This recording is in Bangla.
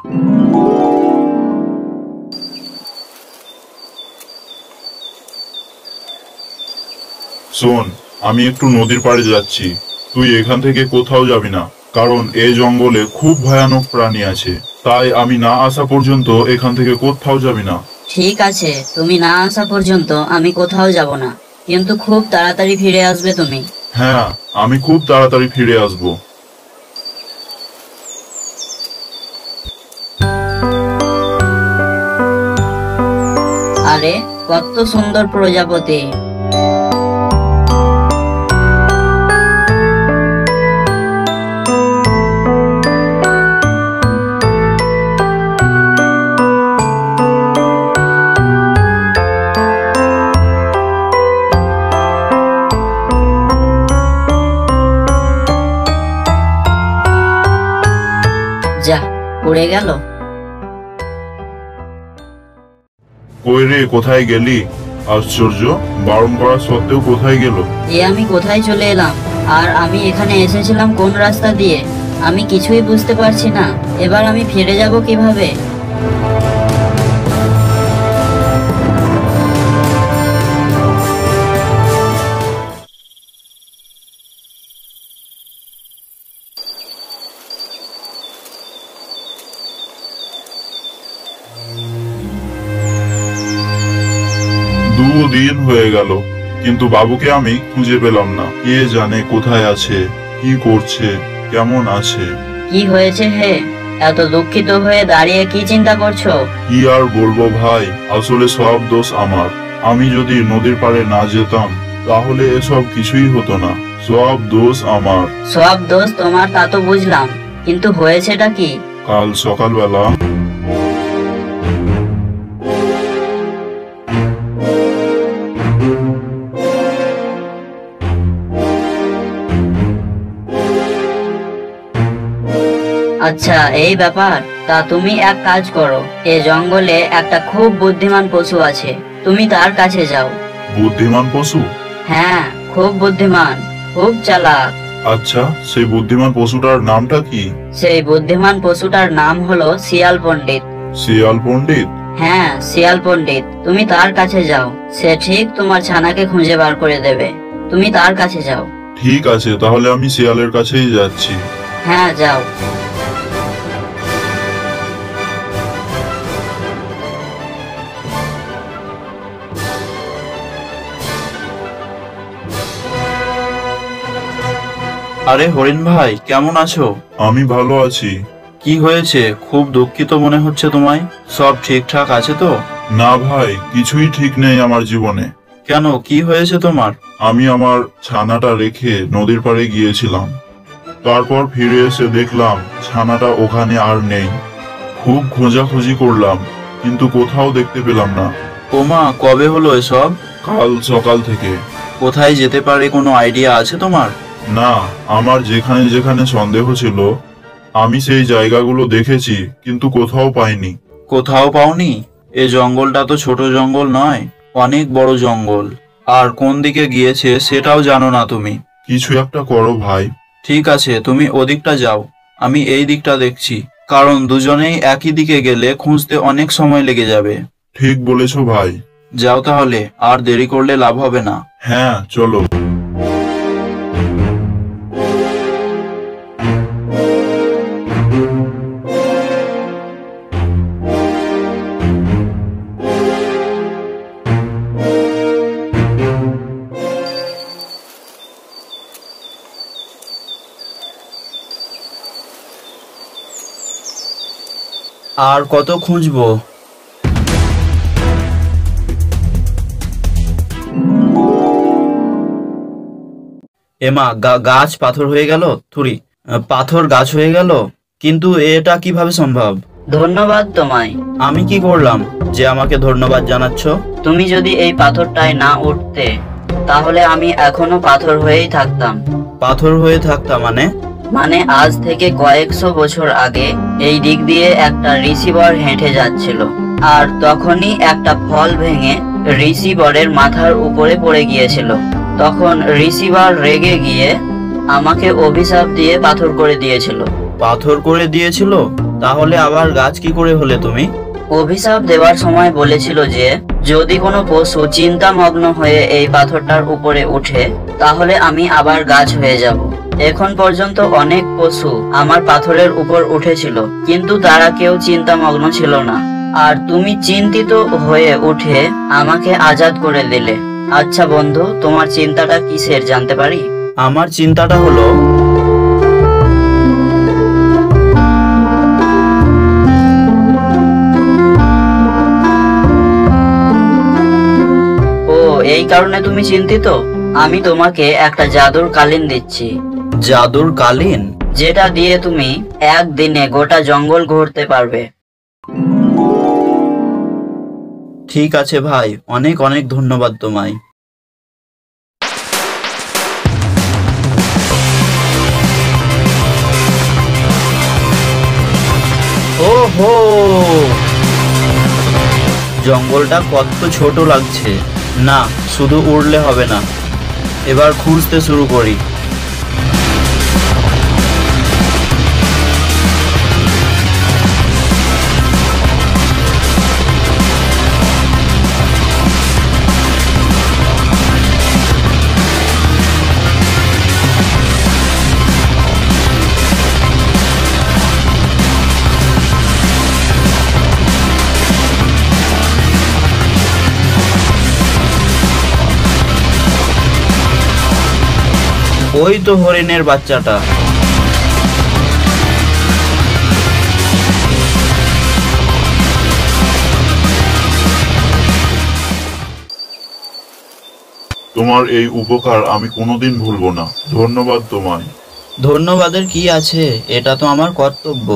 শোন, আমি একটু নদীর পাড়ে যাচ্ছি, তুই এখান থেকে কোথাও যাবি না, কারণ এই জঙ্গলে খুব ভয়ানক প্রাণী আছে। তাই আমি না আসা পর্যন্ত এখান থেকে কোথাও যাবি না। ঠিক আছে, তুমি না আসা পর্যন্ত আমি কোথাও যাব না, কিন্তু খুব তাড়াতাড়ি ফিরে আসবে তুমি। হ্যাঁ, আমি খুব তাড়াতাড়ি ফিরে আসবো। আরে কত সুন্দর প্রজাপতি! যা, উড়ে গেল। কই রে, কোথায় গেলি? আশ্চর্য, বারণ করা সত্ত্বেও কোথায় গেল? আমি কোথায় চলে এলাম, আর আমি এখানে এসেছিলাম কোন রাস্তা দিয়ে? আমি কিছুই বুঝতে পারছি না। এবার আমি ফিরে যাব কিভাবে? দুদিন হয়ে গেল, কিন্তু বাবুকে আমি খুঁজে পেলাম না। কে জানে কোথায় আছে, কি করছে, কেমন আছে। কি হয়েছে হে? এত দুঃখিত হয়ে দাঁড়িয়ে কি চিন্তা করছো? কি আর বলবো ভাই, আসলে সব দোষ আমার। আমি যদি নদীর পাড়ে না যেতাম তাহলে এসব কিছুই হতো না। সব দোষ আমার। সব দোষ তোমার তা তো বুঝলাম, কিন্তু হয়েছেটা কি? কাল সকালবেলা আচ্ছা, এই ব্যাপার। তা তুমি এক কাজ করো, এ জঙ্গলে একটা খুব বুদ্ধিমান পশু আছে, তুমি তার কাছে যাও। বুদ্ধিমান পশু? হ্যাঁ, খুব বুদ্ধিমান, খুব চালাক। আচ্ছা, সেই বুদ্ধিমান পশুটার নামটা কি? সেই বুদ্ধিমান পশুটার নাম হলো শিয়াল পণ্ডিত। শিয়াল পণ্ডিত? হ্যাঁ, শিয়াল পণ্ডিত। তুমি তার কাছে যাও, সে ঠিক তোমার ছানাকে খুঁজে বার করে দেবে। তুমি তার কাছে যাও। ঠিক আছে, তাহলে আমি শিয়ালের কাছেই যাচ্ছি। হ্যাঁ, যাও। আরে হরিণ ভাই, কেমন আছো? আমি ভালো আছি। কি হয়েছে? খুব দুঃখিত মনে হচ্ছে তোমায়। সব ঠিকঠাক আছে তো? না ভাই, কিছুই ঠিক নেই আমার জীবনে। কেন, কি হয়েছে তোমার? আমি আমার ছানাটা রেখে নদীর পাড়ে গিয়েছিলাম, তারপর ফিরে এসে দেখলাম ছানাটা ওখানে আর নেই। খুব খোঁজাখুঁজি করলাম, কিন্তু কোথাও দেখতে পেলাম না। ওমা, কবে হলো এসব? কাল সকাল থেকে। কোথায় যেতে পারে কোনো আইডিয়া আছে তোমার? না, আমার যেখানে যেখানে সন্দেহ ছিল আমি সেই জায়গাগুলো দেখেছি, কিন্তু কোথাও পাইনি। কোথাও পাওনি? এ জঙ্গলটা তো ছোট জঙ্গল নয়, অনেক বড় জঙ্গল। আর কোন দিকে গিয়েছে সেটাও জানো না তুমি। কিছু একটা করো ভাই। ঠিক আছে, তুমি ওদিকটা যাও, আমি এই দিকটা দেখছি, কারণ দুজনেই একই দিকে গেলে খুঁজতে অনেক সময় লেগে যাবে। ঠিক বলেছো ভাই। যাও তাহলে, আর দেরি করলে লাভ হবে না। হ্যাঁ, চলো। আর কত খুঁজবো? এমা, গাছ পাথর হয়ে গেল। থুরি, পাথর গাছ হয়ে গেল, কিন্তু এটা কিভাবে সম্ভব? ধন্যবাদ তোমায়। আমি কি করলাম যে আমাকে ধন্যবাদ জানাচ্ছ? তুমি যদি এই পাথরটায় না উঠতে, তাহলে আমি এখনো পাথর হয়েই থাকতাম। পাথর হয়ে থাকতা মানে? মানে আজ থেকে কয়েকশো বছর আগে এই দিক দিয়ে একটা রিসিভার হেঁটে যাচ্ছিল, আর তখনই একটা ফল ভেঙে রিসিভারের মাথার উপরে পড়ে গিয়েছিল। তখন রিসিভার রেগে গিয়ে আমাকে অভিশাপ দিয়ে পাথর করে দিয়েছিল। পাথর করে দিয়েছিল? তাহলে আবার গাছ কি করে হলে তুমি? অভিশাপ দেওয়ার সময় বলেছিল যে যদি কোনো পশু চিন্তামগ্ন হয়ে এই পাথরটার উপরে উঠে তাহলে আমি আবার গাছ হয়ে যাব। এখন পর্যন্ত অনেক পশু আমার পাথরের উপর উঠেছিল, কিন্তু তারা কেউ চিন্তামগ্ন ছিল না। আর তুমি চিন্তিত হয়ে উঠে আমাকে আজাদ করে দিলে। আচ্ছা বন্ধু, তোমার চিন্তাটা কিসের জানতে পারি? আমার চিন্তাটা হলো, ও, এই কারণে তুমি চিন্তিত? আমি তোমাকে একটা জাদুর কালীন দিচ্ছি, জাদুর কালীন? যেটা দিয়ে তুমি একদিনে গোটা জঙ্গল ঘুরতে পারবে। ঠিক আছে ভাই, অনেক অনেক ধন্যবাদ তোমায়। ওহো, জঙ্গলটা কত ছোট লাগছে। না, শুধু উড়লে হবে না, এবার খুঁজতে শুরু করি। ওই তো হরিণের বাচ্চাটা। তোমার এই উপকার আমি কোনোদিন ভুলবো না। ধন্যবাদ তোমায়। ধন্যবাদের কি আছে, এটা তো আমার কর্তব্য।